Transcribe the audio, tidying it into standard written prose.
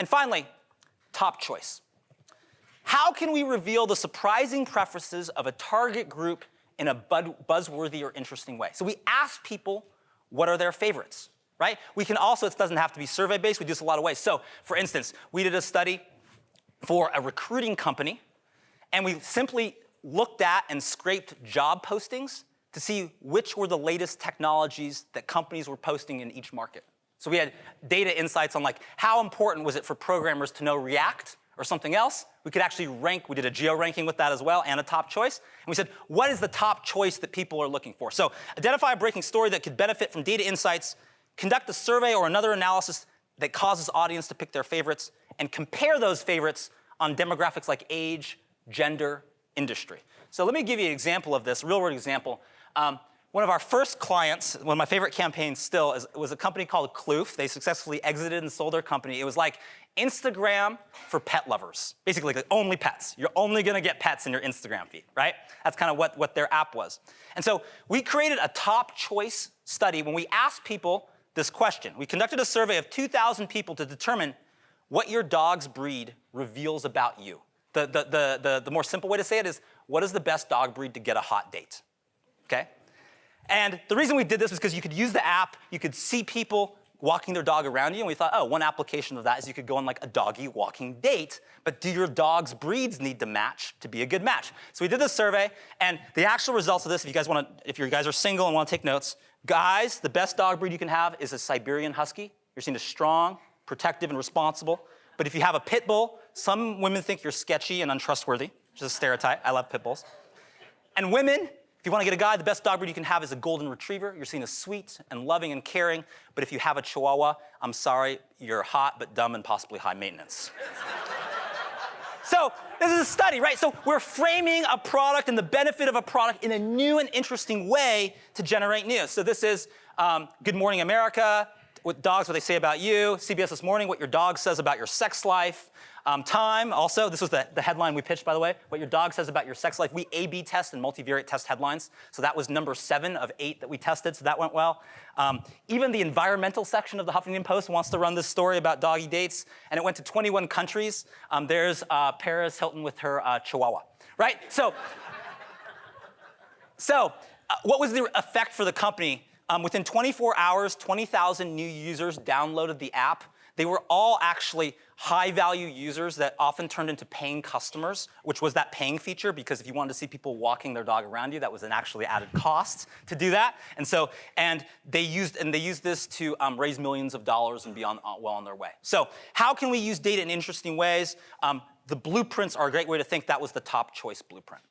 And finally, top choice. How can we reveal the surprising preferences of a target group in a buzzworthy or interesting way? So we ask people what are their favorites, right? We can also, it doesn't have to be survey-based, we do this a lot of ways. So for instance, we did a study for a recruiting company, and we simply looked at and scraped job postings to see which were the latest technologies that companies were posting in each market. So we had data insights on like how important was it for programmers to know React or something else. We could actually rank, we did a geo-ranking with that as well, and a top choice. And we said, what is the top choice that people are looking for? So identify a breaking story that could benefit from data insights, conduct a survey or another analysis that causes audience to pick their favorites, and compare those favorites on demographics like age, gender, industry. So let me give you an example of this, a real-world example. One of our first clients, one of my favorite campaigns still, was a company called Kloof. They successfully exited and sold their company. It was like Instagram for pet lovers. Basically, like only pets. You're only going to get pets in your Instagram feed, right? That's kind of what their app was. And so we created a top choice study when we asked people this question. We conducted a survey of 2,000 people to determine what your dog's breed reveals about you. The more simple way to say it is, what is the best dog breed to get a hot date? Okay? And the reason we did this is because you could use the app, you could see people walking their dog around you, and we thought, oh, one application of that is you could go on like a doggy walking date, but do your dog's breeds need to match to be a good match? So we did this survey, and the actual results of this, if you guys are single and want to take notes, guys, the best dog breed you can have is a Siberian Husky. You're seen as strong, protective, and responsible. But if you have a pit bull, some women think you're sketchy and untrustworthy, which is a stereotype. I love pit bulls. And women, if you want to get a guy, the best dog breed you can have is a golden retriever. You're seen as sweet and loving and caring. But if you have a Chihuahua, I'm sorry, you're hot but dumb and possibly high maintenance. So this is a study, right? So we're framing a product and the benefit of a product in a new and interesting way to generate news. So this is Good Morning America, with dogs, what they say about you. CBS This Morning, what your dog says about your sex life. Time, also, this was the headline we pitched, by the way, what your dog says about your sex life. We A/B test and multivariate test headlines, so that was number 7 of 8 that we tested, so that went well. Even the environmental section of the Huffington Post wants to run this story about doggy dates, and it went to 21 countries. There's Paris Hilton with her Chihuahua, right? So what was the effect for the company? Within 24 hours, 20,000 new users downloaded the app. They were all actually high-value users that often turned into paying customers, which was that paying feature, because if you wanted to see people walking their dog around you, that was an actually added cost to do that. And they used this to raise millions of dollars and be well on their way. So how can we use data in interesting ways? The blueprints are a great way to think. That was the top choice blueprint.